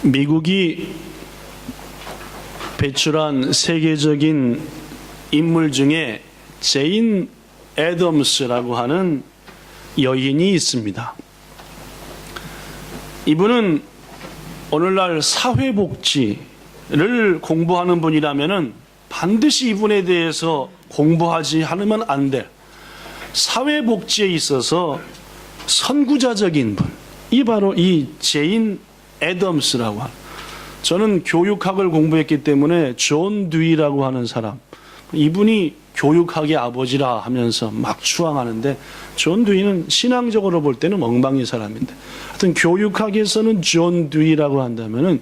미국이 배출한 세계적인 인물 중에 제인 애덤스라고 하는 여인이 있습니다. 이분은 오늘날 사회복지를 공부하는 분이라면 반드시 이분에 대해서 공부하지 않으면 안 될 사회복지에 있어서 선구자적인 분, 이 바로 이 제인 애덤스라고 하는, 저는 교육학을 공부했기 때문에 존 듀이라고 하는 사람, 이분이 교육학의 아버지라 하면서 막 추앙하는데, 존 듀이는 신앙적으로 볼 때는 엉망인 사람인데, 하여튼 교육학에서는 존 듀이라고 한다면은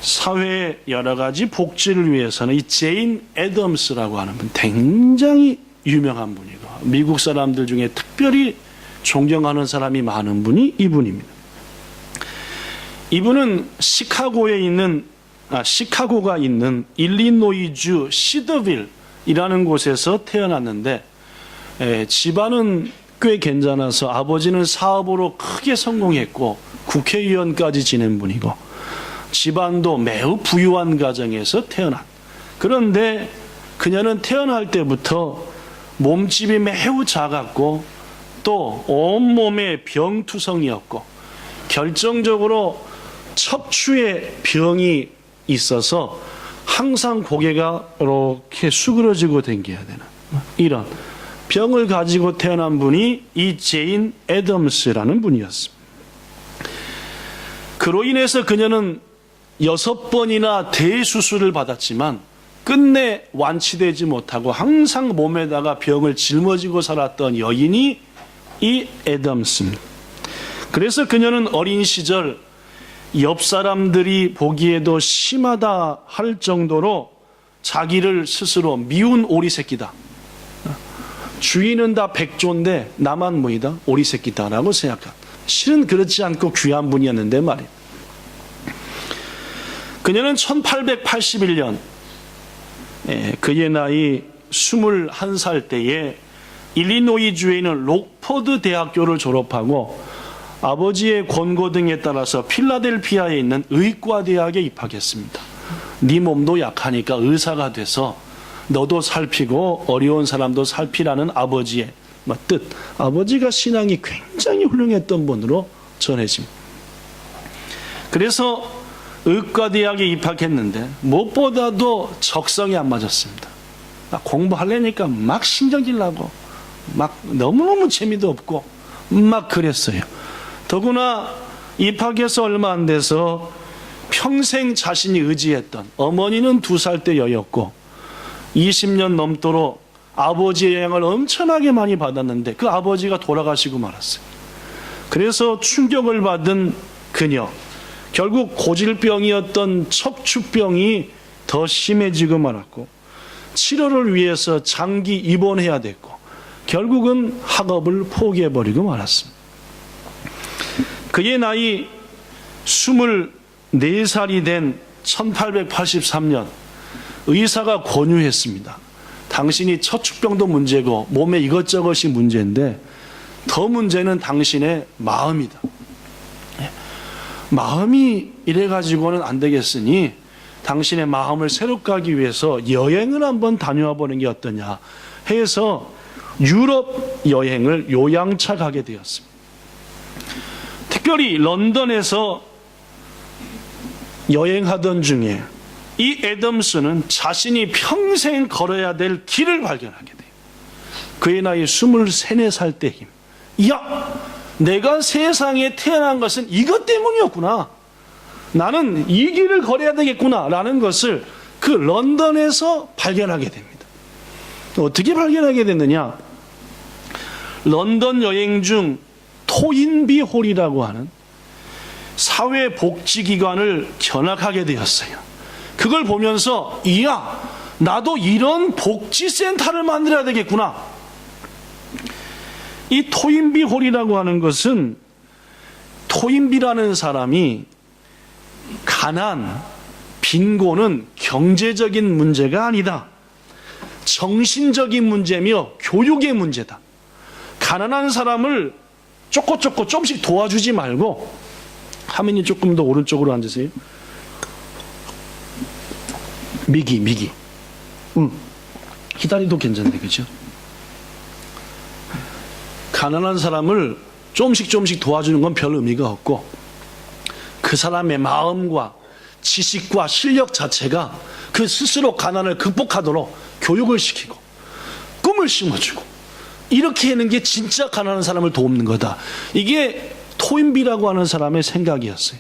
사회의 여러 가지 복지를 위해서는 이 제인 애덤스라고 하는 분, 굉장히 유명한 분이고 미국 사람들 중에 특별히 존경하는 사람이 많은 분이 이분입니다. 이분은 시카고가 있는 일리노이주 시더빌이라는 곳에서 태어났는데, 집안은 꽤 괜찮아서 아버지는 사업으로 크게 성공했고 국회의원까지 지낸 분이고, 집안도 매우 부유한 가정에서 태어난, 그런데 그녀는 태어날 때부터 몸집이 매우 작았고 또 온몸에 병투성이었고, 결정적으로 척추에 병이 있어서 항상 고개가 이렇게 수그러지고 댕겨야 되는 이런 병을 가지고 태어난 분이 이 제인 애덤스라는 분이었습니다. 그로 인해서 그녀는 6번이나 대수술을 받았지만 끝내 완치되지 못하고 항상 몸에다가 병을 짊어지고 살았던 여인이 이 애덤스입니다. 그래서 그녀는 어린 시절 옆 사람들이 보기에도 심하다 할 정도로 자기를 스스로 미운 오리새끼다, 주인은 다 백조인데 나만 뭐이다, 오리새끼다라고 생각한, 실은 그렇지 않고 귀한 분이었는데 말이에요. 그녀는 1881년 그의 나이 21살 때에 일리노이주에 있는 록포드 대학교를 졸업하고 아버지의 권고 등에 따라서 필라델피아에 있는 의과대학에 입학했습니다. 네 몸도 약하니까 의사가 돼서 너도 살피고 어려운 사람도 살피라는 아버지의 뜻, 아버지가 신앙이 굉장히 훌륭했던 분으로 전해집니다. 그래서 의과대학에 입학했는데 무엇보다도 적성이 안 맞았습니다. 공부하려니까 막 신경질 나고 막 너무너무 재미도 없고 막 그랬어요. 더구나 입학해서 얼마 안 돼서 평생 자신이 의지했던 어머니는 2살 때 여였고 20년 넘도록 아버지의 영향을 엄청나게 많이 받았는데 그 아버지가 돌아가시고 말았어요. 그래서 충격을 받은 그녀, 결국 고질병이었던 척추병이 더 심해지고 말았고 치료를 위해서 장기 입원해야 됐고 결국은 학업을 포기해버리고 말았습니다. 그의 나이 24살이 된 1883년 의사가 권유했습니다. 당신이 척추병도 문제고 몸에 이것저것이 문제인데 더 문제는 당신의 마음이다. 마음이 이래가지고는 안 되겠으니 당신의 마음을 새롭게 하기 위해서 여행을 한번 다녀와 보는 게 어떠냐 해서 유럽 여행을 요양차 가게 되었습니다. 특별히 런던에서 여행하던 중에 이 애덤스는 자신이 평생 걸어야 될 길을 발견하게 돼요. 그의 나이 23, 4살 때임. 야, 내가 세상에 태어난 것은 이것 때문이었구나. 나는 이 길을 걸어야 되겠구나 라는 것을 그 런던에서 발견하게 됩니다. 어떻게 발견하게 됐느냐? 런던 여행 중 토인비 홀이라고 하는 사회복지기관을 견학하게 되었어요. 그걸 보면서 이야, 나도 이런 복지센터를 만들어야 되겠구나. 이 토인비 홀이라고 하는 것은 토인비라는 사람이 가난, 빈곤은 경제적인 문제가 아니다. 정신적인 문제며 교육의 문제다. 가난한 사람을 조금씩 도와주지 말고 화면이 조금 더 오른쪽으로 앉으세요. 미기. 기다리도 괜찮네, 그죠? 가난한 사람을 조금씩 도와주는 건 별 의미가 없고, 그 사람의 마음과 지식과 실력 자체가 그 스스로 가난을 극복하도록 교육을 시키고 꿈을 심어주고 이렇게 하는 게 진짜 가난한 사람을 돕는 거다. 이게 토인비라고 하는 사람의 생각이었어요.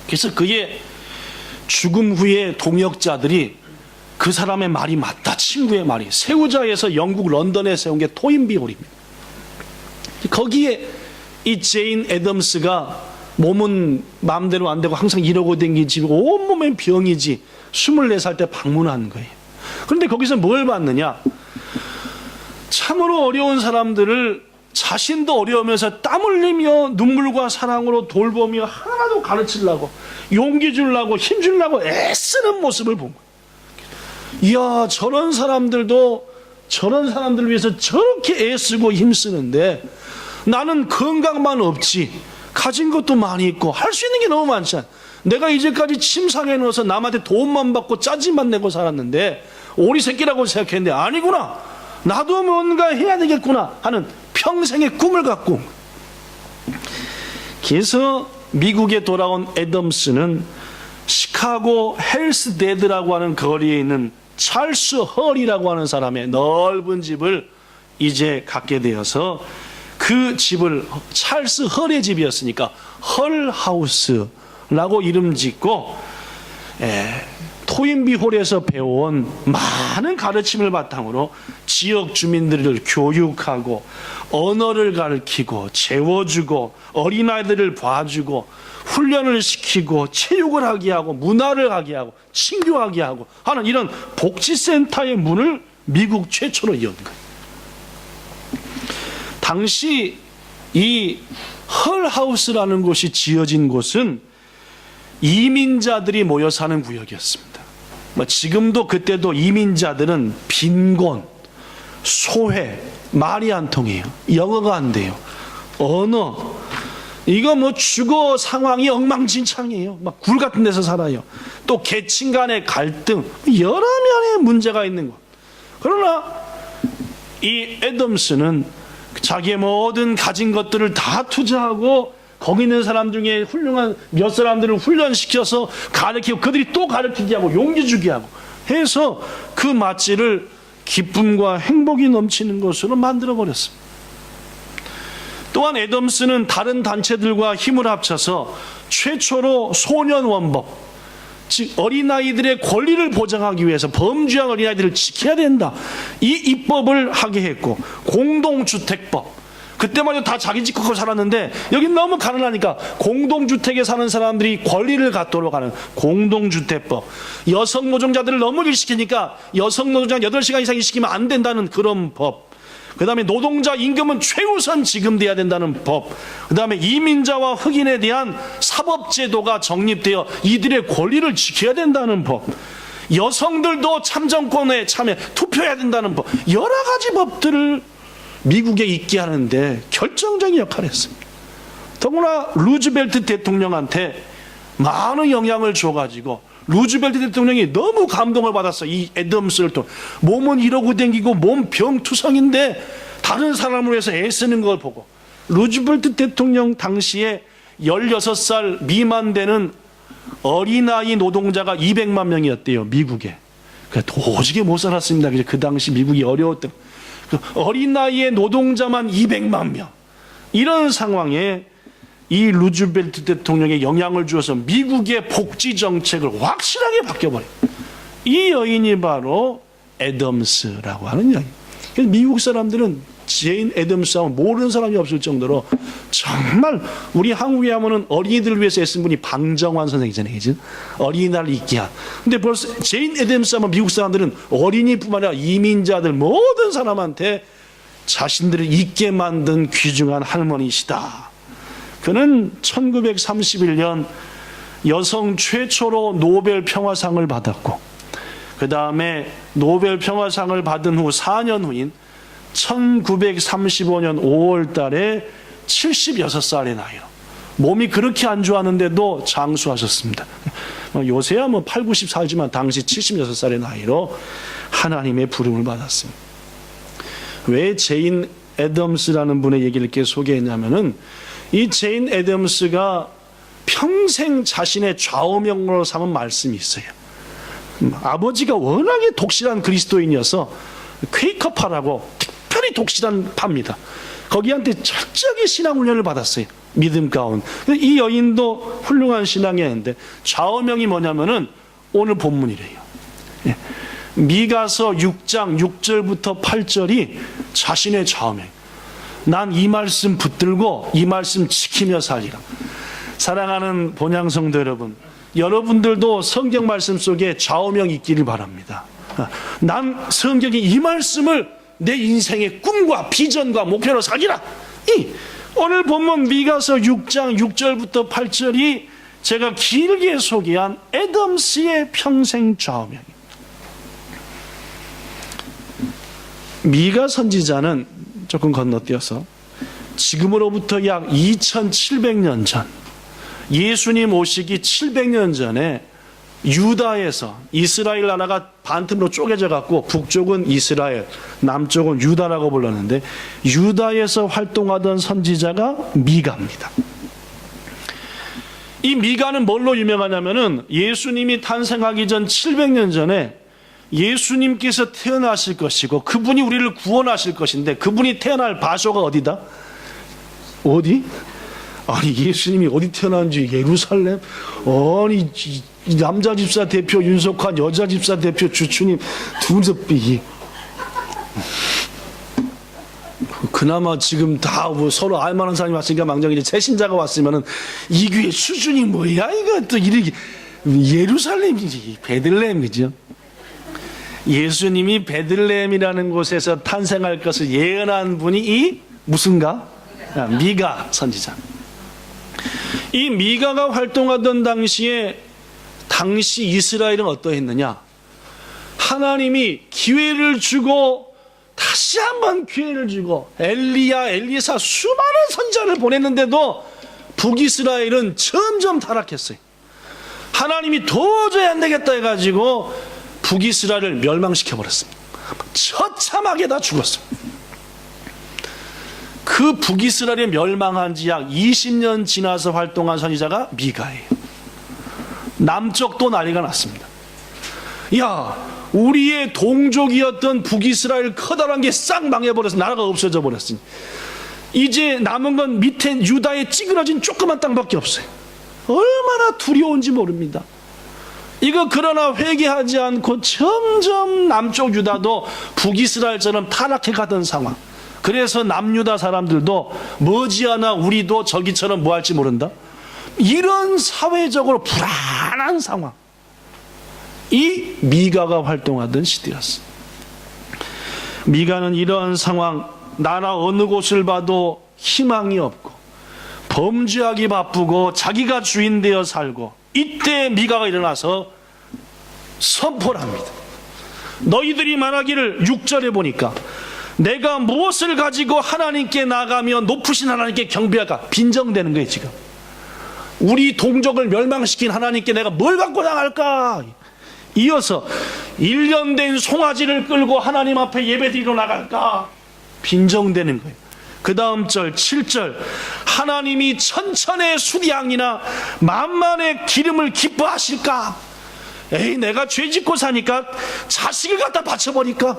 그래서 그게 죽음 후에 동역자들이 그 사람의 말이 맞다, 친구의 말이, 세우자에서 영국 런던에 세운 게 토인비 홀입니다. 거기에 이 제인 애덤스가 몸은 마음대로 안 되고 항상 이러고 댕기지, 온몸엔 병이지, 24살 때 방문한 거예요. 그런데 거기서 뭘 봤느냐, 참으로 어려운 사람들을 자신도 어려우면서 땀 흘리며 눈물과 사랑으로 돌보며 하나도 가르치려고, 용기 주려고, 힘 주려고 애쓰는 모습을 본 거예요. 이야, 저런 사람들도 저런 사람들을 위해서 저렇게 애쓰고 힘쓰는데 나는 건강만 없지 가진 것도 많이 있고 할 수 있는 게 너무 많잖아. 내가 이제까지 침상에 누워서 남한테 도움만 받고 짜증만 내고 살았는데 오리 새끼라고 생각했는데 아니구나, 나도 뭔가 해야 되겠구나 하는 평생의 꿈을 갖고. 그래서 미국에 돌아온 애덤스는 시카고 헬스데드라고 하는 거리에 있는 찰스 헐이라고 하는 사람의 넓은 집을 이제 갖게 되어서 그 집을, 찰스 헐의 집이었으니까 헐하우스라고 이름 짓고 토인비 홀에서 배워온 많은 가르침을 바탕으로 지역 주민들을 교육하고 언어를 가르치고 재워주고 어린아이들을 봐주고 훈련을 시키고 체육을 하게 하고 문화를 하게 하고 친교하게 하고 하는 이런 복지센터의 문을 미국 최초로 연 거예요. 당시 이 헐하우스라는 곳이 지어진 곳은 이민자들이 모여 사는 구역이었습니다. 지금도 그때도 이민자들은 빈곤, 소외, 말이 안 통해요. 영어가 안 돼요. 언어, 이거 주거 상황이 엉망진창이에요. 굴 같은 데서 살아요. 또 계층 간의 갈등, 여러 면의 문제가 있는 것. 그러나 이 애덤스는 자기의 모든 가진 것들을 다 투자하고 거기 있는 사람 중에 훌륭한 몇 사람들을 훈련시켜서 가르치고 그들이 또 가르치게 하고 용기 주게 하고 해서 그 맛집을 기쁨과 행복이 넘치는 것으로 만들어버렸습니다. 또한 애덤스는 다른 단체들과 힘을 합쳐서 최초로 소년원법, 즉 어린아이들의 권리를 보장하기 위해서 범죄한 어린아이들을 지켜야 된다, 이 입법을 하게 했고, 공동주택법, 그때만 해도 다 자기 집 갖고 살았는데 여긴 너무 가난하니까 공동주택에 사는 사람들이 권리를 갖도록 하는 공동주택법, 여성 노동자들을 너무 일시키니까 여성 노동자 8시간 이상 일시키면 안 된다는 그런 법, 그 다음에 노동자 임금은 최우선 지급돼야 된다는 법, 그 다음에 이민자와 흑인에 대한 사법제도가 정립되어 이들의 권리를 지켜야 된다는 법, 여성들도 참정권에 참여, 투표해야 된다는 법, 여러 가지 법들을 미국에 있게 하는데 결정적인 역할을 했습니다. 더구나 루즈벨트 대통령한테 많은 영향을 줘가지고 루즈벨트 대통령이 너무 감동을 받았어. 이 애덤스를 또 몸은 이러고 댕기고 몸 병투성인데 다른 사람을 위해서 애쓰는 걸 보고, 루즈벨트 대통령 당시에 16살 미만 되는 어린아이 노동자가 200만 명이었대요, 미국에. 도저히 못 살았습니다. 그 당시 미국이 어려웠던, 어린아이의 노동자만 200만 명, 이런 상황에 이 루즈벨트 대통령의 영향을 주어서 미국의 복지 정책을 확실하게 바뀌어버려요. 이 여인이 바로 애덤스라고 하는 여인. 그래서 미국 사람들은 제인 애덤스하고 모르는 사람이 없을 정도로 정말, 우리 한국에 하면은 어린이들을 위해서 애쓴 분이 방정환 선생이잖아요, 그죠? 어린이날을 있게 한. 근데 벌써 제인 애덤스 하면 미국 사람들은 어린이뿐만 아니라 이민자들 모든 사람한테 자신들을 있게 만든 귀중한 할머니시다. 그는 1931년 여성 최초로 노벨 평화상을 받았고, 그 다음에 노벨 평화상을 받은 후 4년 후인 1935년 5월 달에 76살의 나이로 몸이 그렇게 안 좋았는데도 장수하셨습니다. 요새야 8, 90 살지만 당시 76살의 나이로 하나님의 부름을 받았습니다. 왜 제인 애덤스라는 분의 얘기를 이렇게 소개했냐면은, 이 제인 애덤스가 평생 자신의 좌우명으로 삼은 말씀이 있어요. 아버지가 워낙에 독실한 그리스도인이어서 퀘이커파라고 특별히 독실한 파입니다. 거기한테 철저하게 신앙훈련을 받았어요. 믿음 가운. 이 여인도 훌륭한 신앙이었는데 좌우명이 뭐냐면은 오늘 본문이래요. 미가서 6장 6절부터 8절이 자신의 좌우명. 난 이 말씀 붙들고 이 말씀 지키며 살리라. 사랑하는 본향성도 여러분, 여러분들도 성경 말씀 속에 좌우명 있기를 바랍니다. 난 성경의 이 말씀을 내 인생의 꿈과 비전과 목표로 살리라. 오늘 본문 미가서 6장 6절부터 8절이 제가 길게 소개한 애덤스의 평생 좌우명입니다. 미가 선지자는 조금 건너뛰어서 지금으로부터 약 2700년 전, 예수님 오시기 700년 전에 유다에서, 이스라엘 나라가 반틈으로 쪼개져 갖고 북쪽은 이스라엘, 남쪽은 유다라고 불렀는데 유다에서 활동하던 선지자가 미가입니다. 이 미가는 뭘로 유명하냐면은 예수님이 탄생하기 전 700년 전에 예수님께서 태어나실 것이고 그분이 우리를 구원하실 것인데, 그분이 태어날場所가 어디다? 어디? 아니, 예수님이 어디 태어난지 예루살렘? 아니, 남자 집사 대표 윤석환, 여자 집사 대표 주추님 둘이서 삐. 그나마 지금 다 뭐 서로 알만한 사람이 왔으니까 망정이지, 새신자가 왔으면은 이 교회 수준이 뭐야 이거 또 이렇게. 예루살렘이지, 베들레헴이죠. 예수님이 베들레헴이라는 곳에서 탄생할 것을 예언한 분이 이 무슨가? 미가 선지자. 이 미가가 활동하던 당시에 당시 이스라엘은 어떠했느냐? 하나님이 기회를 주고 다시 한번 기회를 주고 엘리야, 엘리사 수많은 선지자를 보냈는데도 북이스라엘은 점점 타락했어요. 하나님이 도저히 안 되겠다 해가지고 북이스라엘을 멸망시켜버렸습니다. 처참하게 다 죽었습니다. 그 북이스라엘이 멸망한 지 약 20년 지나서 활동한 선지자가 미가예요. 남쪽도 난리가 났습니다. 야, 우리의 동족이었던 북이스라엘 커다란 게 싹 망해버려서 나라가 없어져 버렸으니 이제 남은 건 밑에 유다에 찌그러진 조그만 땅밖에 없어요. 얼마나 두려운지 모릅니다. 이거 그러나 회개하지 않고 점점 남쪽 유다도 북이스라엘처럼 타락해 가던 상황. 그래서 남유다 사람들도 머지않아 우리도 저기처럼 뭐 할지 모른다. 이런 사회적으로 불안한 상황. 이 미가가 활동하던 시대였어. 미가는 이러한 상황, 나라 어느 곳을 봐도 희망이 없고 범죄하기 바쁘고 자기가 주인 되어 살고, 이때 미가가 일어나서 선포를 합니다. 너희들이 말하기를, 6절에 보니까 내가 무엇을 가지고 하나님께 나가며 높으신 하나님께 경배할까? 빈정되는 거예요. 지금 우리 동족을 멸망시킨 하나님께 내가 뭘 갖고 나갈까? 이어서 1년 된 송아지를 끌고 하나님 앞에 예배드리러 나갈까? 빈정되는 거예요. 그 다음 절 7절, 하나님이 천천의 수량이나 만만의 기름을 기뻐하실까? 에이, 내가 죄짓고 사니까 자식을 갖다 바쳐버릴까?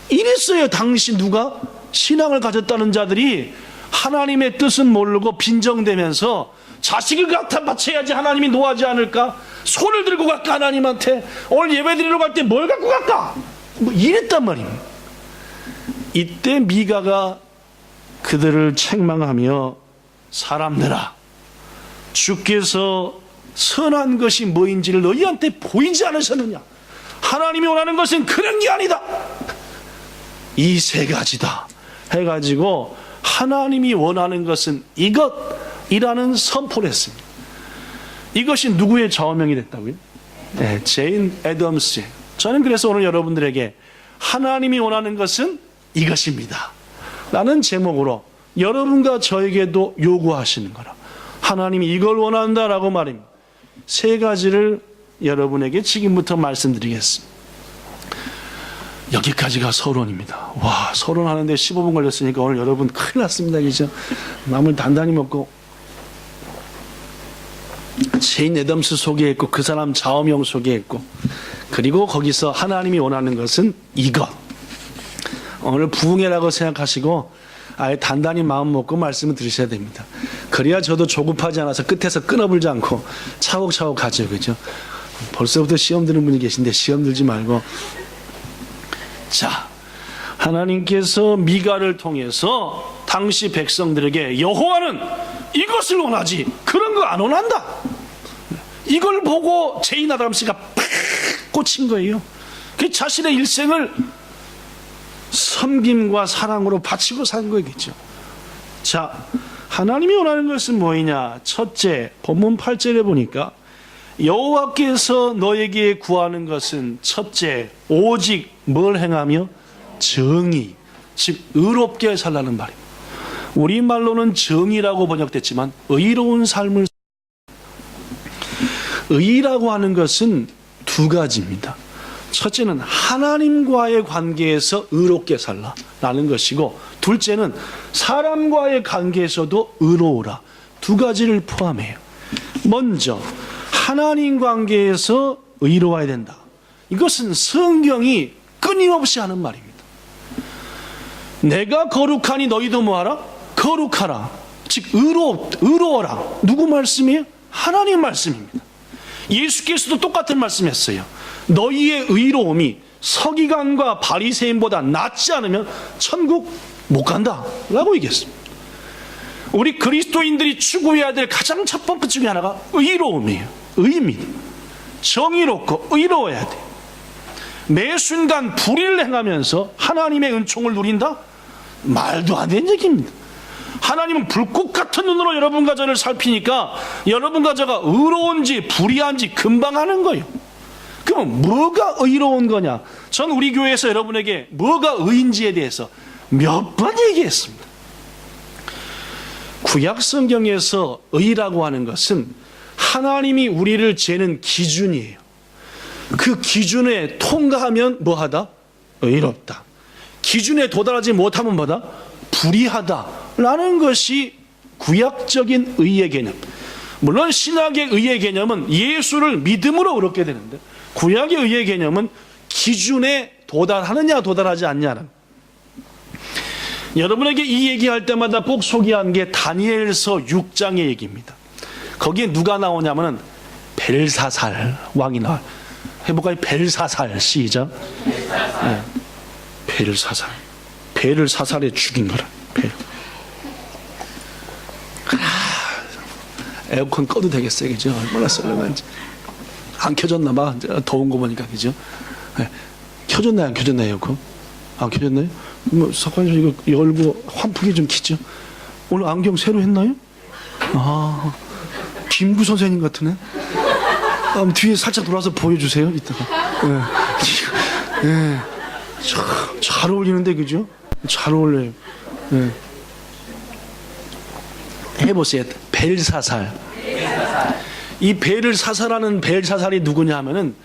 이랬어요. 당시 누가? 신앙을 가졌다는 자들이 하나님의 뜻은 모르고 빈정대면서 자식을 갖다 바쳐야지 하나님이 노하지 않을까? 손을 들고 갈까? 하나님한테 오늘 예배드리러 갈 때 뭘 갖고 갈까? 뭐 이랬단 말입니다. 이때 미가가 그들을 책망하며, 사람들아, 주께서 선한 것이 뭐인지를 너희한테 보이지 않으셨느냐? 하나님이 원하는 것은 그런 게 아니다. 이 세 가지다 해가지고 하나님이 원하는 것은 이것이라는 선포를 했습니다. 이것이 누구의 좌우명이 됐다고요? 네, 제인 애덤스. 저는 그래서 오늘 여러분들에게 하나님이 원하는 것은 이것입니다 라는 제목으로 여러분과 저에게도 요구하시는 거라. 하나님이 이걸 원한다라고 말입니다. 세 가지를 여러분에게 지금부터 말씀드리겠습니다. 여기까지가 서론입니다. 와, 서론하는데 15분 걸렸으니까 오늘 여러분 큰일 났습니다. 그죠? 마음을 단단히 먹고 체인 애덤스 소개했고 그 사람 좌우명 소개했고 그리고 거기서 하나님이 원하는 것은 이것. 오늘 부흥회라고 생각하시고 아예 단단히 마음 먹고 말씀을 들으셔야 됩니다. 그래야 저도 조급하지 않아서 끝에서 끊어불지 않고 차곡차곡 가죠. 그죠? 벌써부터 시험 드는 분이 계신데 시험 들지 말고. 자, 하나님께서 미가를 통해서 당시 백성들에게 여호와는 이것을 원하지 그런 거 안 원한다. 이걸 보고 제인 아담 씨가 팍 꽂힌 거예요. 그 자신의 일생을 섬김과 사랑으로 바치고 산 거겠죠. 자, 하나님이 원하는 것은 뭐이냐? 첫째, 본문 8절에 보니까 여호와께서 너에게 구하는 것은 첫째, 오직 뭘 행하며? 정의, 즉 의롭게 살라는 말입니다. 우리말로는 정의라고 번역됐지만 의로운 삶을, 의라고 하는 것은 두 가지입니다. 첫째는 하나님과의 관계에서 의롭게 살라라는 것이고, 둘째는 사람과의 관계에서도 의로우라. 두 가지를 포함해요. 먼저 하나님 관계에서 의로워야 된다. 이것은 성경이 끊임없이 하는 말입니다. 내가 거룩하니 너희도 뭐하라? 거룩하라. 즉 의로워라. 누구 말씀이에요? 하나님 말씀입니다. 예수께서도 똑같은 말씀했어요. 너희의 의로움이 서기관과 바리새인보다 낫지 않으면 천국 못 간다 라고 얘기했습니다. 우리 그리스도인들이 추구해야 될 가장 첫 번째 중에 하나가 의로움이에요. 의입니다. 정의롭고 의로워야 돼요. 매 순간 불의를 행하면서 하나님의 은총을 누린다? 말도 안 되는 얘기입니다. 하나님은 불꽃 같은 눈으로 여러분과 저를 살피니까 여러분과 저가 의로운지 불의한지 금방 아는 거예요. 그럼 뭐가 의로운 거냐? 전 우리 교회에서 여러분에게 뭐가 의인지에 대해서 몇 번 얘기했습니다. 구약 성경에서 의라고 하는 것은 하나님이 우리를 재는 기준이에요. 그 기준에 통과하면 뭐하다? 의롭다. 기준에 도달하지 못하면 뭐다? 불의하다라는 것이 구약적인 의의 개념. 물론 신약의 의의 개념은 예수를 믿음으로 의롭게 되는데, 구약의 의의 개념은 기준에 도달하느냐 도달하지 않냐는. 여러분에게 이 얘기할 때마다 꼭 소개한 게 다니엘서 6장의 얘기입니다. 거기에 누가 나오냐면은 벨사살 왕이 나와요. 해볼까요? 벨사살. 시작. 네. 벨사살. 벨을 사살해 죽인 거라. 벨. 에어컨 꺼도 되겠어요, 그죠? 얼마나 썰렁한지. 안 켜졌나 봐. 더운 거 보니까, 그죠? 네. 켜졌나요, 안 켜졌나요, 에어컨? 안 켜졌나요? 뭐 석관님 이거 열고 환풍기 좀 키죠. 오늘 안경 새로 했나요? 아, 김구 선생님 같으네. 뒤에 살짝 돌아서 보여주세요. 이따가. 네. 네. 잘 어울리는데, 그죠? 잘 어울려요. 네. 해보세요. 벨사살. 이 벨을 사살하는 벨사살이 누구냐 하면은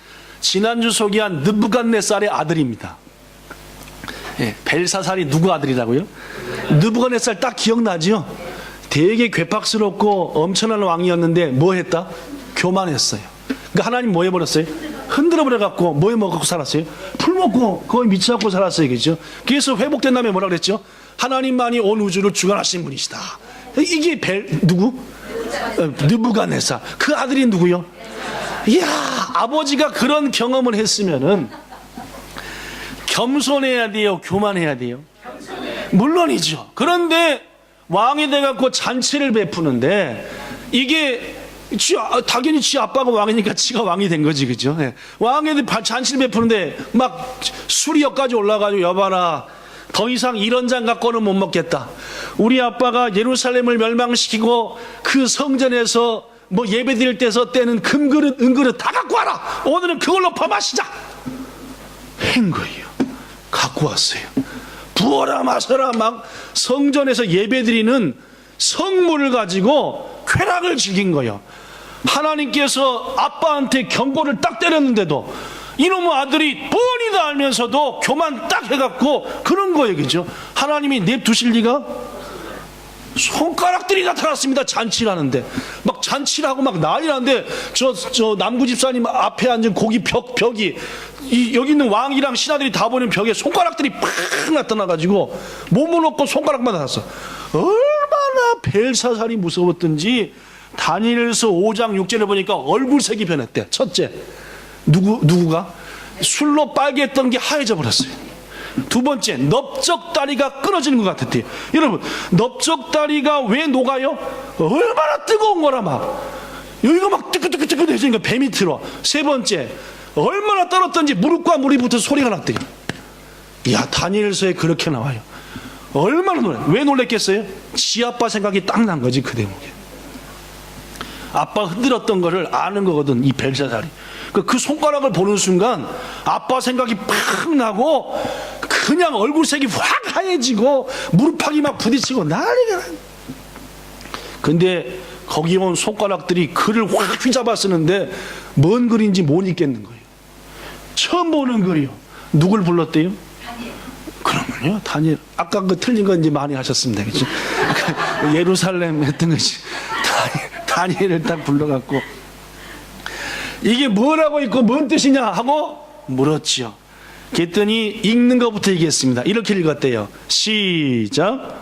지난주 소개한 느부갓네살의 아들입니다. 예, 벨사살이 누구 아들이라고요? 느부갓네살 딱 기억나죠? 되게 괴팍스럽고 엄청난 왕이었는데 뭐 했다? 교만했어요. 그러니까 하나님 뭐 해버렸어요? 흔들어 버려갖고 뭐 해먹고 살았어요? 풀 먹고 거의 미쳐갖고 살았어요. 그죠? 그래서 회복된 다음에 뭐라 그랬죠? 하나님만이 온 우주를 주관하신 분이시다. 이게 누구? 느부갓네살. 그 아들이 누구요? 이야, 아버지가 그런 경험을 했으면은 겸손해야 돼요? 교만해야 돼요? 물론이죠. 그런데 왕이 돼갖고 잔치를 베푸는데 이게 당연히 지 아빠가 왕이니까 지가 왕이 된 거지, 그죠? 네. 왕이 잔치를 베푸는데 막 술이 여기까지 올라가지고 여봐라. 더 이상 이런 장 갖고는 못 먹겠다. 우리 아빠가 예루살렘을 멸망시키고 그 성전에서 뭐 예배 드릴 때서 때는 금그릇, 은그릇 다 갖고 와라. 오늘은 그걸로 퍼마시자. 한 거예요. 갖고 왔어요. 부어라 마셔라 막 성전에서 예배 드리는 성물을 가지고 쾌락을 즐긴 거예요. 하나님께서 아빠한테 경고를 딱 때렸는데도 이놈의 아들이 뻔히 다 알면서도 교만 딱 해갖고 그런 거예요. 그죠? 하나님이 냅두실 리가? 손가락들이 나타났습니다. 잔치를 하는데 막 잔치를 하고 막 난리 나는데 저 남구 집사님 앞에 앉은 고기 벽이 여기 있는 왕이랑 신하들이 다 보는 벽에 손가락들이 팍 나타나가지고 몸을 없고 손가락만 나타났어. 얼마나 벨사살이 무서웠던지 다니엘서 5장 6절에 보니까 얼굴색이 변했대. 첫째, 누구가? 술로 빨개했던 게 하얘져 버렸어요. 두 번째, 넓적다리가 끊어지는 것 같았대요. 여러분, 넓적다리가 왜 녹아요? 얼마나 뜨거운 거라 막 여기가 막 뜨끈뜨끈뜨끈해지니까 배 밑으로. 세 번째, 얼마나 떨었던지 무릎과 무릎이 붙어서 소리가 났대요. 이야, 다니엘서에 그렇게 나와요. 얼마나 왜 놀랬겠어요? 지 아빠 생각이 딱 난 거지. 그 대목에 아빠 흔들었던 거를 아는 거거든, 이 벨사살이. 그 손가락을 보는 순간 아빠 생각이 팍 나고 그냥 얼굴색이 확 하얘지고 무릎팍이 막 부딪히고 난리가 나. 근데 거기 온 손가락들이 글을 확 휘잡아 쓰는데 뭔 글인지 못 읽겠는 거예요. 처음 보는 글이요. 누굴 불렀대요? 그러면요, 다니엘. 아까 그 틀린 건 이제 많이 하셨습니다. 그죠? 예루살렘 했던 것이 다니엘을 딱 불러갖고 이게 뭐라고 있고 뭔 뜻이냐 하고 물었지요. 그랬더니 읽는 것부터 얘기했습니다. 이렇게 읽었대요. 시작.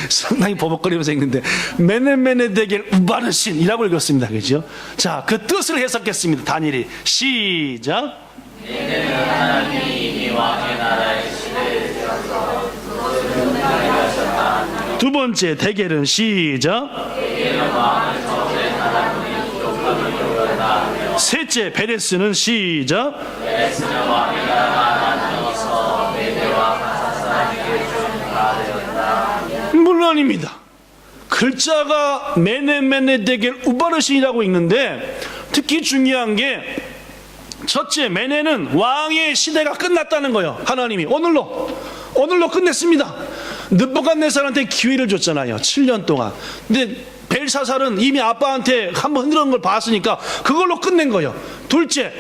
상당히 버벅거리면서 읽는데 메네메네 데겔 우바르신이라고 읽었습니다. 그죠? 자, 그 뜻을 해석했습니다. 다니엘이. 시작. 하나님이 왕의 나라의 시대에 되어서 두 번째, 데겔은 시작. 셋째, 베레스는 시작. 물론입니다. 글자가 메네메네 데겔 우바르신이라고 읽는데 특히 중요한 게 첫째, 메네는 왕의 시대가 끝났다는 거예요. 하나님이 오늘로 끝냈습니다. 느부갓네살한테 기회를 줬잖아요. 7년 동안. 근데 벨사살은 이미 아빠한테 한번 흔들은 걸 봤으니까 그걸로 끝낸 거예요. 둘째,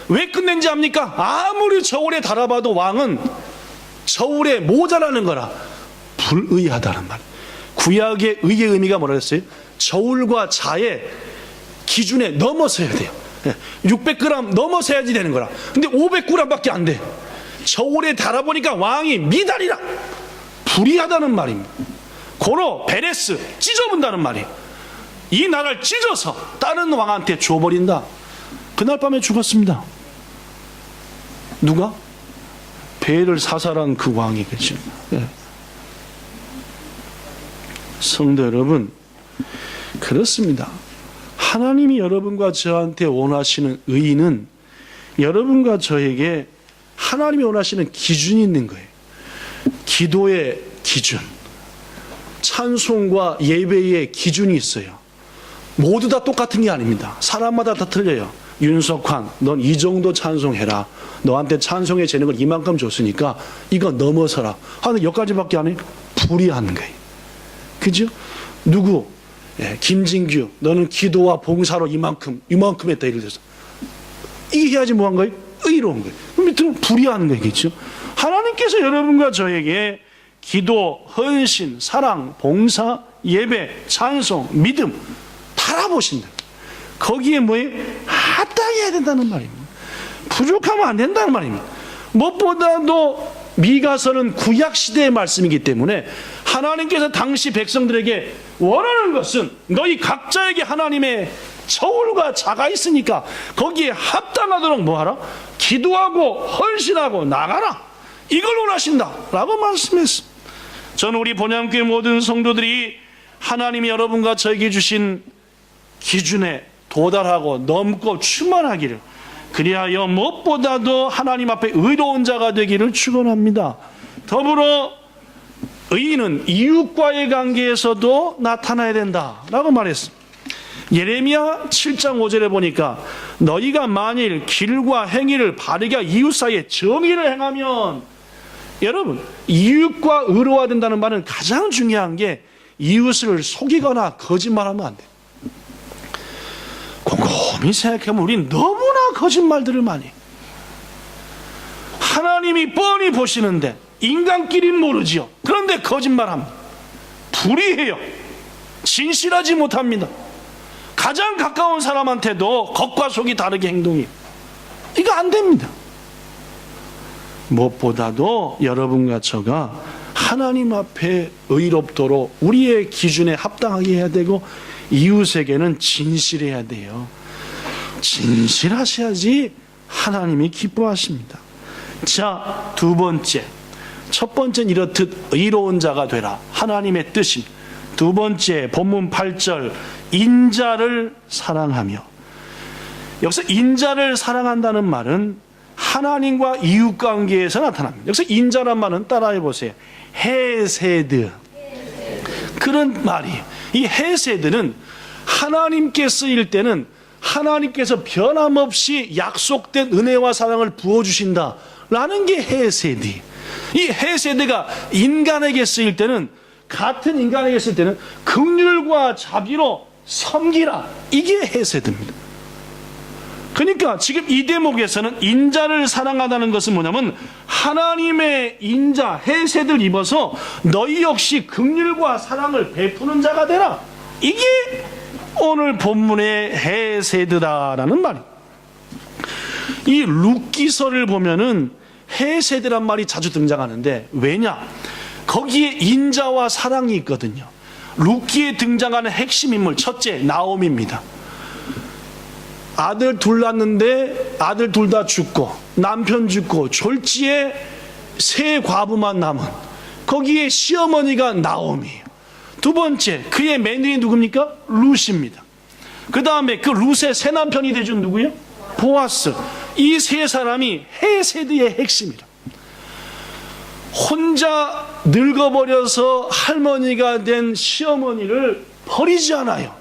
왜 끝낸지 압니까? 아무리 저울에 달아봐도 왕은 저울에 모자라는 거라 불의하다는 말. 구약의 의의 의미가 뭐라 그랬어요? 저울과 자의 기준에 넘어서야 돼요. 600g 넘어서야지 되는 거라. 근데 500g밖에 안 돼. 저울에 달아보니까 왕이 미달이라 불의하다는 말입니다. 고로 베레스 찢어본다는 말이에요. 이 나라를 찢어서 다른 왕한테 줘버린다. 그날 밤에 죽었습니다. 누가? 벨을 사살한 그 왕이겠죠. 예. 성도 여러분, 그렇습니다. 하나님이 여러분과 저한테 원하시는 의의는 여러분과 저에게 하나님이 원하시는 기준이 있는 거예요. 기도의 기준, 찬송과 예배의 기준이 있어요. 모두 다 똑같은 게 아닙니다. 사람마다 다 틀려요. 윤석환, 넌 이 정도 찬송해라. 너한테 찬송의 재능을 이만큼 줬으니까 이거 넘어서라 하는 여기까지밖에 안 해요. 불의하는 거예요. 그죠? 누구? 김진규, 너는 기도와 봉사로 이만큼 했다. 예를 들어서 이게 해야지 뭐한 거예요? 의로운 거예요. 그럼 밑으로 불의하는 거겠죠. 하나님께서 여러분과 저에게 기도, 헌신, 사랑, 봉사, 예배, 찬송, 믿음 달아보신다. 거기에 뭐예요? 합당해야 된다는 말입니다. 부족하면 안 된다는 말입니다. 무엇보다도 미가서는 구약시대의 말씀이기 때문에 하나님께서 당시 백성들에게 원하는 것은 너희 각자에게 하나님의 저울과 자가 있으니까 거기에 합당하도록 뭐하라? 기도하고 헌신하고 나가라. 이걸 원하신다 라고 말씀했습니다. 저는 우리 본향교회 모든 성도들이 하나님이 여러분과 저에게 주신 기준에 도달하고 넘고 충만하기를, 그리하여 무엇보다도 하나님 앞에 의로운 자가 되기를 축원합니다. 더불어 의인은 이웃과의 관계에서도 나타나야 된다라고 말했습니다. 예레미야 7장 5절에 보니까 너희가 만일 길과 행위를 바르게 이웃 사이에 정의를 행하면 여러분, 이웃과 의로워야 된다는 말은 가장 중요한 게 이웃을 속이거나 거짓말하면 안 돼요. 곰곰이 생각하면 우린 너무나 거짓말들을 많이 해요. 하나님이 뻔히 보시는데 인간끼리는 모르지요. 그런데 거짓말합니다. 불의해요. 진실하지 못합니다. 가장 가까운 사람한테도 겉과 속이 다르게 행동해요. 이거 안 됩니다. 무엇보다도 여러분과 저가 하나님 앞에 의롭도록 우리의 기준에 합당하게 해야 되고, 이웃에게는 진실해야 돼요. 진실하셔야지 하나님이 기뻐하십니다. 자, 두 번째. 첫 번째는 이렇듯 의로운 자가 되라, 하나님의 뜻입니다. 두 번째, 본문 8절, 인자를 사랑하며. 여기서 인자를 사랑한다는 말은 하나님과 이웃 관계에서 나타납니다. 여기서 인자란 말은 따라해 보세요. 헤세드. 그런 말이에요. 이 헤세드는 하나님께 쓰일 때는 하나님께서 변함없이 약속된 은혜와 사랑을 부어주신다라는 게 헤세드. 이 헤세드가 인간에게 쓰일 때는, 같은 인간에게 쓰일 때는 긍휼과 자비로 섬기라, 이게 헤세드입니다. 그러니까 지금 이 대목에서는 인자를 사랑하다는 것은 뭐냐면, 하나님의 인자, 헤세드를 입어서 너희 역시 긍휼과 사랑을 베푸는 자가 되라, 이게 오늘 본문의 헤세드다라는 말이에요. 이 룻기서를 보면은 헤세드란 말이 자주 등장하는데, 왜냐? 거기에 인자와 사랑이 있거든요. 룻기에 등장하는 핵심 인물, 첫째 나오미입니다. 아들 둘 낳았는데 아들 둘 다 죽고 남편 죽고 졸지에 세 과부만 남은, 거기에 시어머니가 나오미예요. 두 번째, 그의 며느리 누굽니까? 룻입니다. 그 다음에 그 룻의 새 남편이 되준 누구예요? 보아스. 이 세 사람이 헤세드의 핵심이라. 혼자 늙어버려서 할머니가 된 시어머니를 버리지 않아요.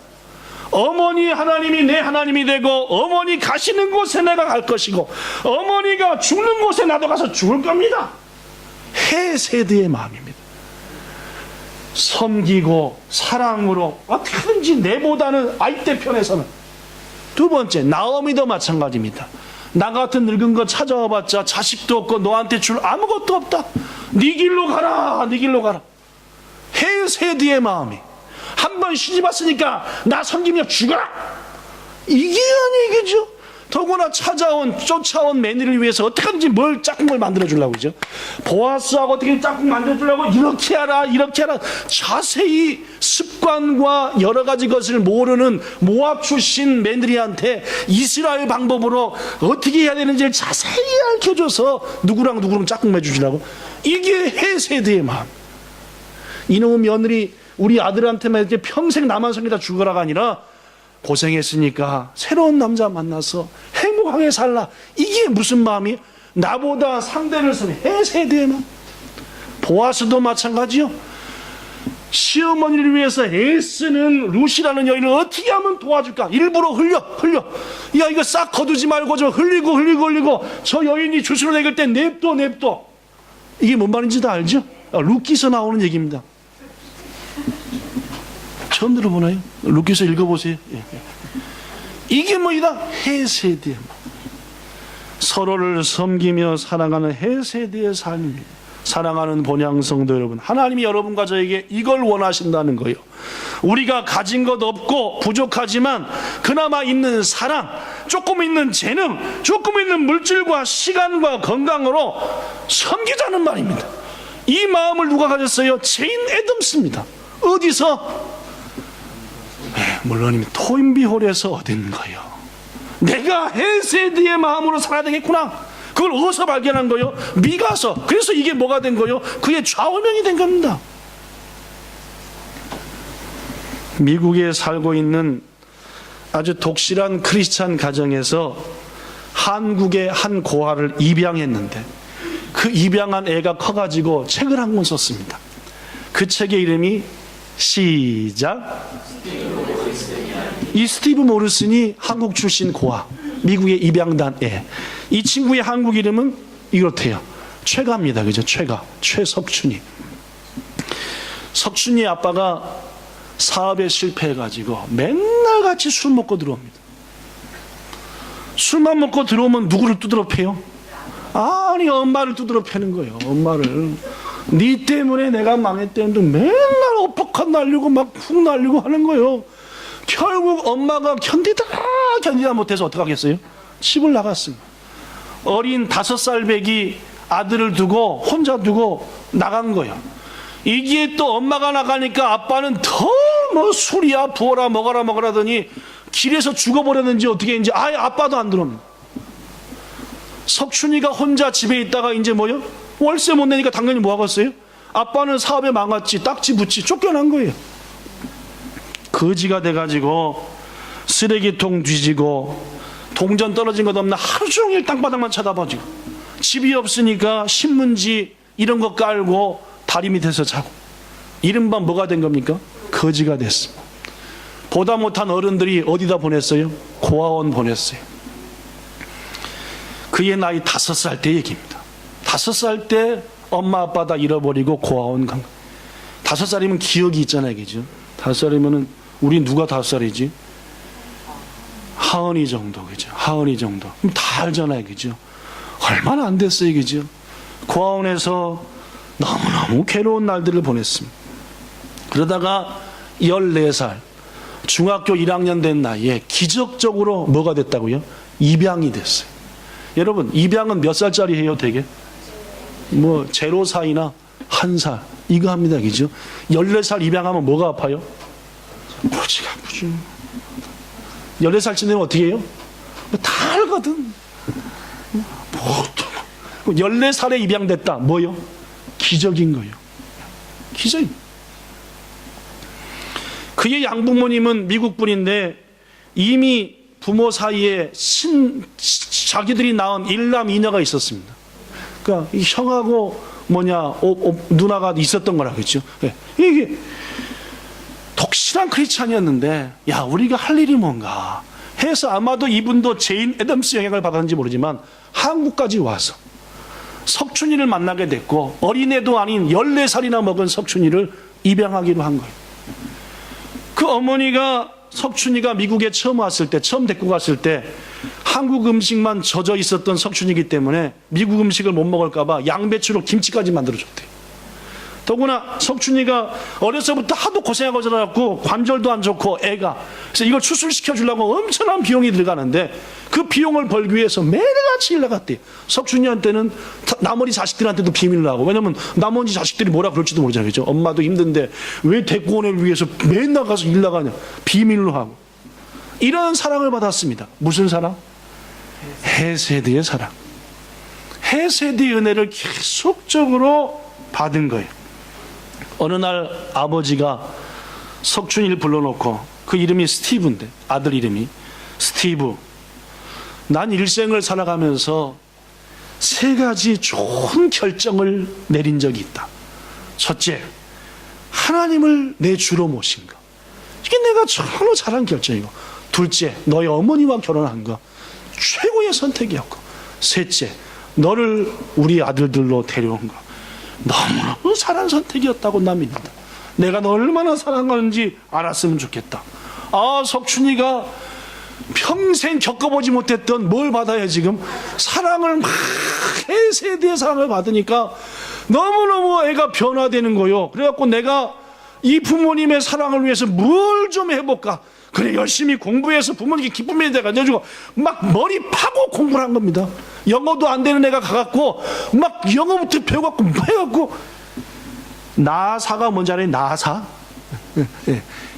어머니 하나님이 내 하나님이 되고, 어머니 가시는 곳에 내가 갈 것이고, 어머니가 죽는 곳에 나도 가서 죽을 겁니다. 헤세드의 마음입니다. 섬기고 사랑으로 어떻게든지 내보다는 아이때 편에서는. 두 번째, 나오미도 마찬가지입니다. 나 같은 늙은 거 찾아와 봤자 자식도 없고 너한테 줄 아무것도 없다. 네 길로 가라, 네 길로 가라. 헤세드의 마음이, 한 번 시집 왔으니까 나 섬기며 죽어라, 이게 아니겠죠. 더구나 쫓아온 며느리를 위해서 어떻게든지 짝꿍 걸 만들어주려고 그러죠. 보아스하고 어떻게 짝꿍 만들어주려고 이렇게 하라 이렇게 하라, 자세히 습관과 여러 가지 것을 모르는 모압 출신 며느리한테 이스라엘 방법으로 어떻게 해야 되는지를 자세히 알려줘서 누구랑 짝꿍 맺어주시라고. 이게 헤세드의 마음. 이놈의 며느리 우리 아들한테만 이렇게 평생 나만 섬기다 죽어라가 아니라, 고생했으니까 새로운 남자 만나서 행복하게 살라, 이게 무슨 마음이에요? 나보다 상대를 쓰는 헤세드의 마음. 보아스도 마찬가지요. 시어머니를 위해서 애쓰는 룻이라는 여인을 어떻게 하면 도와줄까, 일부러 흘려. 야, 이거 싹 거두지 말고 좀 흘리고 저 여인이 주술을 내길 때 냅둬. 이게 뭔 말인지 다 알죠? 룻기서 나오는 얘기입니다. 처음 들어보나요? 룻기서 읽어보세요. 이게 뭐이다? 헤세드의 마음. 서로를 섬기며 사랑하는 헤세드의 삶입니다. 사랑하는 본향성도 여러분, 하나님이 여러분과 저에게 이걸 원하신다는 거예요. 우리가 가진 것 없고 부족하지만 그나마 있는 사랑, 조금 있는 재능, 조금 있는 물질과 시간과 건강으로 섬기자는 말입니다. 이 마음을 누가 가졌어요? 제인 애덤스입니다. 어디서? 물론 토인비홀에서 얻은 거예요. 내가 헤세드의 마음으로 살아야 되겠구나, 그걸 어디서 발견한 거예요? 미가서. 그래서 이게 뭐가 된 거예요? 그의 좌우명이 된 겁니다. 미국에 살고 있는 아주 독실한 크리스찬 가정에서 한국의 한 고아를 입양했는데, 그 입양한 애가 커가지고 책을 한 권 썼습니다. 그 책의 이름이 시작. 이 스티브 모리슨이 한국 출신 고아, 미국의 입양단 애. 이 친구의 한국 이름은 이렇대요. 최가입니다. 그죠? 최석춘이. 석춘이 아빠가 사업에 실패해가지고 맨날 같이 술 먹고 들어옵니다. 술만 먹고 들어오면 누구를 두드러 패요? 아니, 엄마를 두드러 패는 거예요. 엄마를. 네 때문에 내가 망했다는데 맨날 어퍼컷 날리고 막 훅 날리고 하는 거예요. 결국 엄마가 견디다 못해서 어떡하겠어요? 집을 나갔습니다. 어린 5살 배기 아들을 두고 혼자 두고 나간 거예요. 이게 또 엄마가 나가니까 아빠는 더 뭐 술이야 부어라 먹어라 하더니 길에서 죽어버렸는지 어떻게 인지 아예 아빠도 안 들어옵니다. 석춘이가 혼자 집에 있다가 이제 뭐요? 월세 못 내니까 당연히 뭐 하겠어요? 아빠는 사업에 망했지, 딱지 붙지, 쫓겨난 거예요. 거지가 돼가지고 쓰레기통 뒤지고 동전 떨어진 것 없나 하루 종일 땅바닥만 쳐다보고 집이 없으니까 신문지 이런 거 깔고 다리 밑에서 자고 이른바 뭐가 된 겁니까? 거지가 됐습니다. 보다 못한 어른들이 어디다 보냈어요? 고아원 보냈어요. 그의 나이 5살 때 얘기입니다. 5살 때 엄마 아빠 다 잃어버리고 고아원 간 거예요. 5살이면 기억이 있잖아요. 그죠? 5살이면은 우리 누가 5살이지? 하은이 정도. 그죠? 하은이 정도. 그럼 다 알잖아요. 그죠? 얼마나 안 됐어요. 그죠? 고아원에서 너무너무 괴로운 날들을 보냈습니다. 그러다가 14살 중학교 1학년 된 나이에 기적적으로 뭐가 됐다고요? 입양이 됐어요. 여러분, 입양은 몇 살짜리예요? 되게 뭐 0살이나 1살 이거 합니다. 그죠? 14살 입양하면 뭐가 아파요? 골치가 아프죠. 14살쯤 되면 어떻게 해요? 다 알거든. 14살에 입양됐다. 뭐요? 기적인 거예요. 기적. 그의 양부모님은 미국 분인데 이미 부모 사이에 자기들이 낳은 1남 2녀가 있었습니다. 그러니까 이 형하고 누나가 있었던 거라 그랬죠. 이게 독실한 크리스찬이었는데 야, 우리가 할 일이 뭔가 해서 아마도 이분도 제인 애덤스 영향을 받았는지 모르지만 한국까지 와서 석춘이를 만나게 됐고 어린애도 아닌 14살이나 먹은 석춘이를 입양하기로 한 거예요. 그 어머니가 석춘이가 미국에 처음 데리고 갔을 때 한국 음식만 젖어 있었던 석춘이기 때문에 미국 음식을 못 먹을까봐 양배추로 김치까지 만들어줬대요. 더구나 석춘이가 어려서부터 하도 고생하고 자라고 관절도 안 좋고 애가 그래서 이걸 추술시켜 주려고 엄청난 비용이 들어가는데 그 비용을 벌기 위해서 매일같이 일 나갔대요. 석춘이한테는 나머지 자식들한테도 비밀을 하고 왜냐면 나머지 자식들이 뭐라 그럴지도 모르잖아요. 그죠? 엄마도 힘든데 왜 데리고 온 애를 위해서 매일 나가서 일 나가냐 비밀로 하고 이런 사랑을 받았습니다. 무슨 사랑? 헤세드의 사랑. 헤세드의 은혜를 계속적으로 받은 거예요. 어느 날 아버지가 석춘이를 불러놓고 그 이름이 스티브인데 아들 이름이 스티브, 난 일생을 살아가면서 3가지 좋은 결정을 내린 적이 있다. 첫째, 하나님을 내 주로 모신 거. 이게 내가 정말로 잘한 결정이고, 둘째, 너희 어머니와 결혼한 거 최고의 선택이었고, 셋째, 너를 우리 아들들로 데려온 거 너무너무 잘한 선택이었다고 난 믿는다. 내가 너 얼마나 사랑하는지 알았으면 좋겠다. 아, 석춘이가 평생 겪어보지 못했던 뭘 받아야 지금 사랑을 막 세대의 사랑을 받으니까 너무너무 애가 변화되는 거요. 그래갖고 내가 이 부모님의 사랑을 위해서 뭘 좀 해볼까. 그래, 열심히 공부해서 부모님께 기쁨이 돼가지고 막 머리 파고 공부를 한 겁니다. 영어도 안 되는 애가 가갖고 막 영어부터 배워갖고 해갖고 나사가 뭔지 알아요? 나사?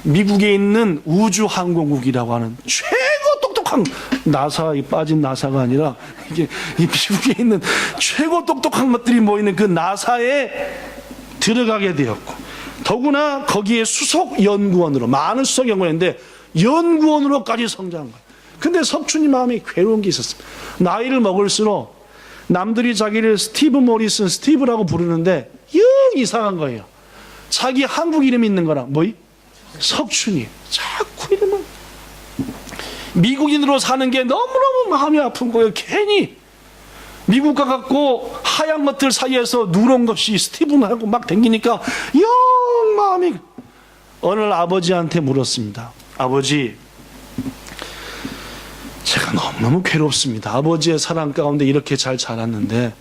미국에 있는 우주항공국이라고 하는 최고 똑똑한 나사에 빠진 나사가 아니라 이게 미국에 있는 최고 똑똑한 것들이 모이는 그 나사에 들어가게 되었고 더구나 거기에 수석 연구원으로 많은 수석 연구원인데 연구원으로까지 성장한 거예요. 근데 석춘이 마음이 괴로운 게 있었습니다. 나이를 먹을수록 남들이 자기를 스티브 모리슨 스티브라고 부르는데 영 이상한 거예요. 자기 한국 이름 있는 거랑 뭐이? 석춘이. 자꾸 이름은 미국인으로 사는 게 너무너무 마음이 아픈 거예요. 괜히 미국 가갖고 하얀 것들 사이에서 누런 것이 스티븐하고 막 댕기니까 영 마음이. 어느 날 아버지한테 물었습니다. 아버지, 제가 너무너무 괴롭습니다. 아버지의 사랑 가운데 이렇게 잘 자랐는데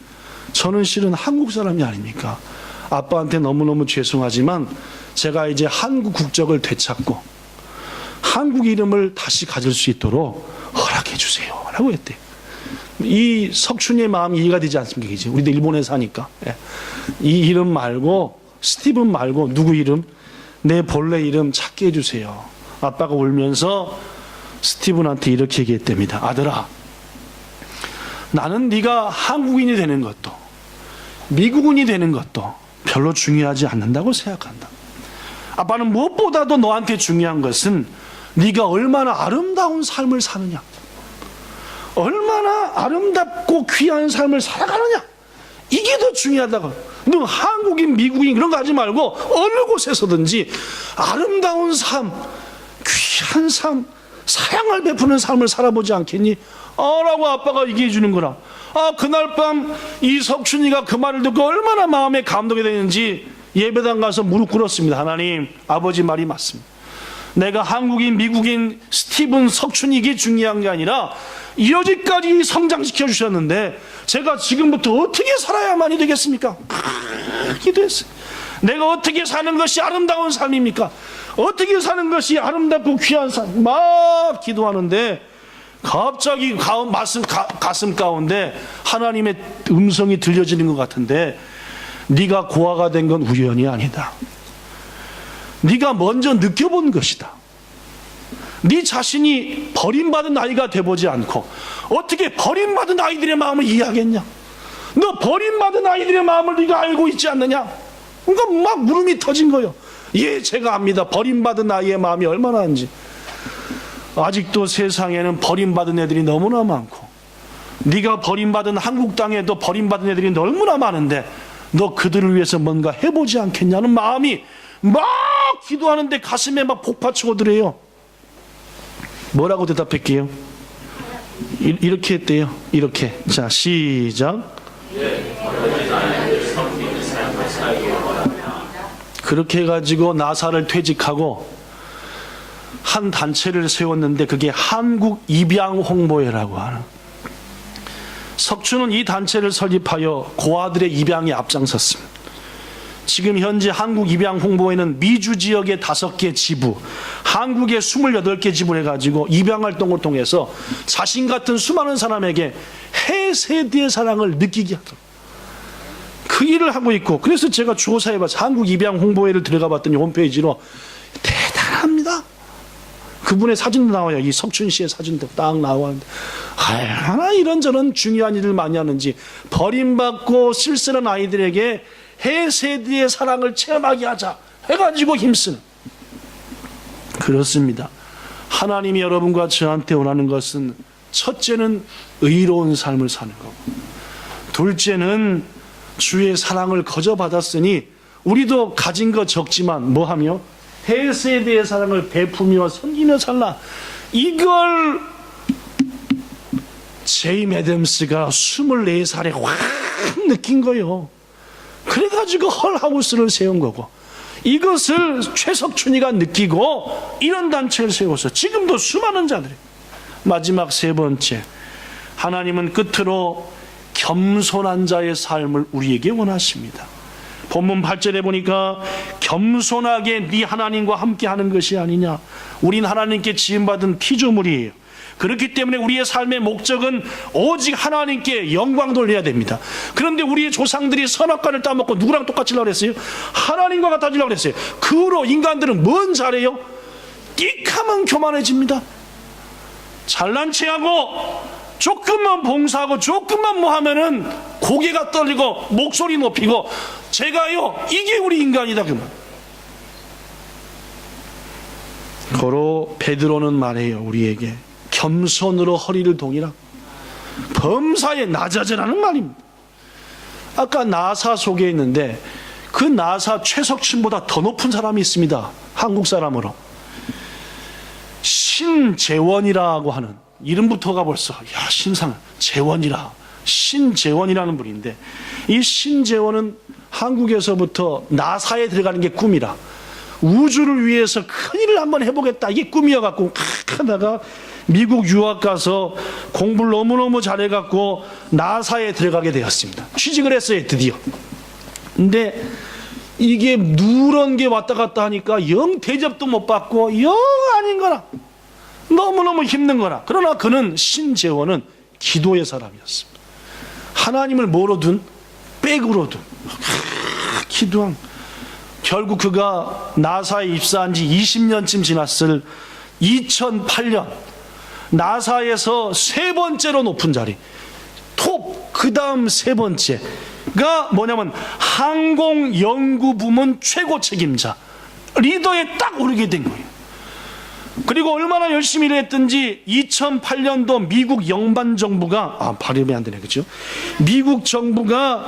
저는 실은 한국 사람이 아닙니까? 아빠한테 너무너무 죄송하지만 제가 이제 한국 국적을 되찾고 한국 이름을 다시 가질 수 있도록 허락해 주세요 라고 했대요. 이 석춘이의 마음이 이해가 되지 않습니까? 이제 우리도 일본에 사니까. 이 이름 말고, 스티븐 말고 누구 이름? 내 본래 이름 찾게 해주세요. 아빠가 울면서 스티븐한테 이렇게 얘기했답니다. 아들아, 나는 네가 한국인이 되는 것도 미국인이 되는 것도 별로 중요하지 않는다고 생각한다. 아빠는 무엇보다도 너한테 중요한 것은 네가 얼마나 아름다운 삶을 사느냐, 얼마나 아름답고 귀한 삶을 살아가느냐, 이게 더 중요하다고. 너 한국인 미국인 그런 거 하지 말고 어느 곳에서든지 아름다운 삶, 귀한 삶, 사랑을 베푸는 삶을 살아보지 않겠니? 라고 아빠가 얘기해 주는 거라. 그날 밤 이 석춘이가 그 말을 듣고 얼마나 마음에 감동이 되는지 예배당 가서 무릎 꿇었습니다. 하나님, 아버지 말이 맞습니다. 내가 한국인 미국인 스티븐 석춘이 이게 중요한 게 아니라 여기까지 성장시켜 주셨는데 제가 지금부터 어떻게 살아야만이 되겠습니까? 기도했어요. 내가 어떻게 사는 것이 아름다운 삶입니까? 어떻게 사는 것이 아름답고 귀한 삶? 막 기도하는데 갑자기 가슴 가운데 하나님의 음성이 들려지는 것 같은데, 네가 고아가 된 건 우연이 아니다. 네가 먼저 느껴본 것이다. 네 자신이 버림받은 아이가 돼보지 않고 어떻게 버림받은 아이들의 마음을 이해하겠냐? 너 버림받은 아이들의 마음을 네가 알고 있지 않느냐? 그러니까 막 물음이 터진 거예요. 예, 제가 압니다. 버림받은 아이의 마음이 얼마나 한지. 아직도 세상에는 버림받은 애들이 너무나 많고, 네가 버림받은 한국 땅에도 버림받은 애들이 너무나 많은데 너 그들을 위해서 뭔가 해보지 않겠냐는 마음이 막 기도하는데 가슴에 막 폭파치고 들어요. 뭐라고 대답할게요? 이렇게 했대요. 이렇게. 자, 시작. 그렇게 해가지고 나사를 퇴직하고 한 단체를 세웠는데 그게 한국입양홍보회라고 하는. 석춘은 이 단체를 설립하여 고아들의 입양에 앞장섰습니다. 지금 현재 한국입양홍보회는 미주 지역의 5개 지부, 한국의 28개 지부를 해가지고 입양활동을 통해서 자신 같은 수많은 사람에게 해세대의 사랑을 느끼게 하도록 그 일을 하고 있고, 그래서 제가 조사해봐서 한국입양홍보회를 들어가 봤더니 홈페이지로 대단합니다. 그분의 사진도 나와요. 이 석춘 씨의 사진도 딱 나오는데 얼마나 이런저런 중요한 일을 많이 하는지, 버림받고 쓸쓸한 아이들에게 해세대의 사랑을 체험하게 하자 해가지고 힘쓰는. 그렇습니다. 하나님이 여러분과 저한테 원하는 것은 첫째는 의로운 삶을 사는 거고, 둘째는 주의 사랑을 거저 받았으니 우리도 가진 것 적지만 뭐하며 해세대의 사랑을 베푸며 섬기며 살라. 이걸 제임 애덤스가 24살에 확 느낀 거예요. 그래가지고 헐하우스를 세운 거고, 이것을 최석춘이가 느끼고 이런 단체를 세워서 지금도 수많은 자들이. 마지막 세 번째, 하나님은 끝으로 겸손한 자의 삶을 우리에게 원하십니다. 본문 8절에 보니까 겸손하게 네 하나님과 함께하는 것이 아니냐. 우린 하나님께 지음받은 피조물이에요. 그렇기 때문에 우리의 삶의 목적은 오직 하나님께 영광 돌려야 됩니다. 그런데 우리의 조상들이 선악과를 따먹고 누구랑 똑같으려고 그랬어요? 하나님과 같아지려고 그랬어요. 그 후로 인간들은 뭔 잘해요? 띡하면 교만해집니다. 잘난 체하고 조금만 봉사하고 조금만 뭐 하면은 고개가 떨리고 목소리 높이고, 제가요, 이게 우리 인간이다. 그만. 고로 베드로는 말해요. 우리에게 겸손으로 허리를 동이라. 범사에 낮아지라는 말입니다. 아까 나사 소개에 있는데 그 나사 최석춘보다 더 높은 사람이 있습니다. 한국 사람으로. 신재원이라고 하는, 이름부터가 벌써 야 신상 재원이라 신재원이라는 분인데, 이 신재원은 한국에서부터 나사에 들어가는 게 꿈이라 우주를 위해서 큰일을 한번 해보겠다, 이게 꿈이어갖고 하다가 미국 유학 가서 공부를 너무너무 잘해갖고 나사에 들어가게 되었습니다. 취직을 했어요, 드디어. 근데 이게 누런 게 왔다 갔다 하니까 영 대접도 못 받고 영 아닌 거라, 너무너무 힘든 거라. 그러나 그는, 신재원은 기도의 사람이었습니다. 하나님을 뭐로 둔? 백으로 둔. 기도한. 결국 그가 나사에 입사한 지 20년쯤 지났을 2008년 나사에서 세 번째로 높은 자리, 톱, 그 다음 세 번째가 뭐냐면 항공연구부문 최고 책임자, 리더에 딱 오르게 된 거예요. 그리고 얼마나 열심히 일했든지 2008년도 미국 연방정부가, 발음이 안 되네, 그죠? 미국 정부가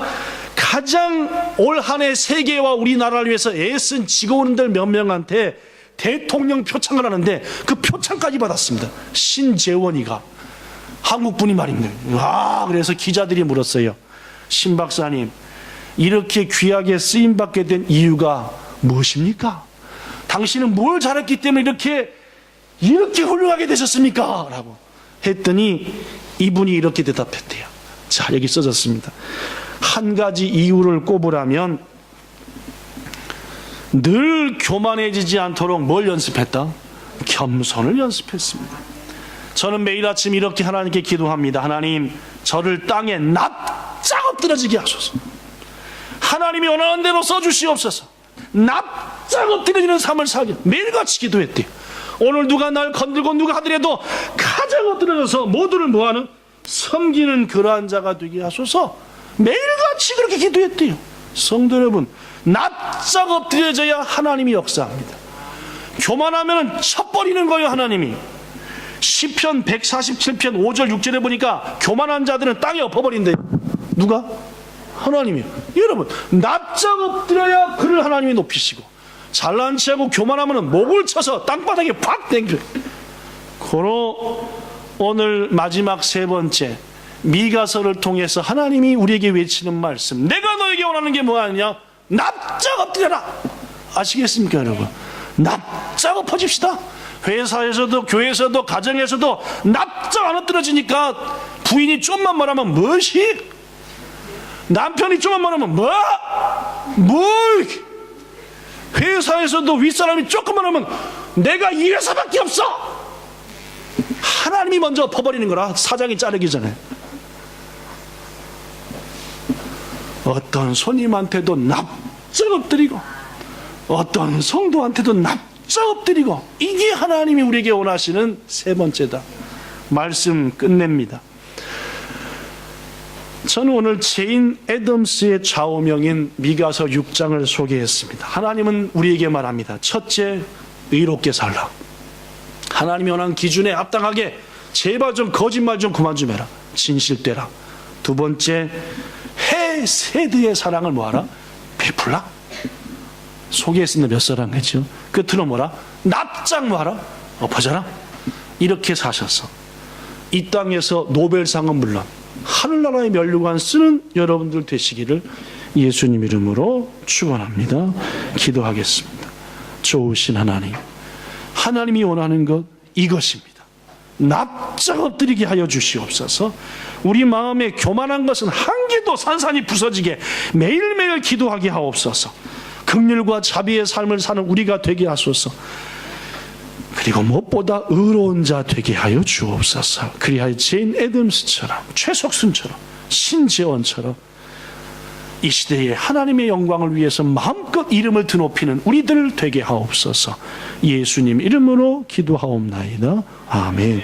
가장 올 한 해 세계와 우리나라를 위해서 애쓴 직원들 몇 명한테 대통령 표창을 하는데 그 표창까지 받았습니다. 신재원이가, 한국분이 말입니다. 그래서 기자들이 물었어요. 신 박사님, 이렇게 귀하게 쓰임받게 된 이유가 무엇입니까? 당신은 뭘 잘했기 때문에 이렇게 훌륭하게 되셨습니까? 라고 했더니 이분이 이렇게 대답했대요. 자, 여기 써졌습니다. 한 가지 이유를 꼽으라면 늘 교만해지지 않도록 뭘 연습했다? 겸손을 연습했습니다. 저는 매일 아침 이렇게 하나님께 기도합니다. 하나님, 저를 땅에 납작 엎드러지게 하소서. 하나님이 원하는 대로 써주시옵소서. 납작 엎드려지는 삶을 살게, 매일같이 기도했대요. 오늘 누가 날 건들고 누가 하더라도 가장 엎드려져서 모두를 뭐하는? 섬기는 그러한 자가 되게 하소서. 매일같이 그렇게 기도했대요. 성도 여러분, 납작 엎드려져야 하나님이 역사합니다. 교만하면 쳐버리는 거예요, 하나님이. 시편 147편 5절 6절에 보니까 교만한 자들은 땅에 엎어버린대요. 누가? 하나님이요. 여러분, 납작 엎드려야 그를 하나님이 높이시고, 잘난 체하고 교만하면 목을 쳐서 땅바닥에 팍 땡겨요. 고로 오늘 마지막 세 번째, 미가서를 통해서 하나님이 우리에게 외치는 말씀, 내가 너에게 원하는 게 뭐하냐? 납작 엎드려라. 아시겠습니까, 여러분? 납작 엎어집시다. 회사에서도 교회에서도 가정에서도 납작 안 엎드러지니까 부인이 좀만 말하면 무엇이? 남편이 좀만 말하면 뭐? 회사에서도 윗사람이 조금만 하면 내가 이 회사밖에 없어. 하나님이 먼저 엎어버리는 거라, 사장이 자르기 전에. 어떤 손님한테도 납작 엎드리고 어떤 성도한테도 납작 엎드리고, 이게 하나님이 우리에게 원하시는 세 번째다. 말씀 끝냅니다. 저는 오늘 제인 애덤스의 좌우명인 미가서 6장을 소개했습니다. 하나님은 우리에게 말합니다. 첫째, 의롭게 살라. 하나님이 원하는 기준에 합당하게 제발 좀 거짓말 좀 그만 좀 해라. 진실되라. 두 번째, 헤세드의 사랑을 뭐하라? 베풀라. 소개했습니다. 몇 사랑 했죠. 끝으로 뭐라? 납작 뭐하라? 엎어져라. 이렇게 사셔서 이 땅에서 노벨상은 물론 하늘나라의 면류관 쓰는 여러분들 되시기를 예수님 이름으로 축원합니다. 기도하겠습니다. 좋으신 하나님, 하나님이 원하는 것 이것입니다. 납작 엎드리게 하여 주시옵소서. 우리 마음에 교만한 것은 한 개도 산산이 부서지게 매일매일 기도하게 하옵소서. 긍휼과 자비의 삶을 사는 우리가 되게 하소서. 그리고 무엇보다 의로운 자 되게 하여 주옵소서. 그리하여 제인 애덤스처럼, 최석순처럼, 신재원처럼 이 시대에 하나님의 영광을 위해서 마음껏 이름을 드높이는 우리들 되게 하옵소서. 예수님 이름으로 기도하옵나이다. 아멘.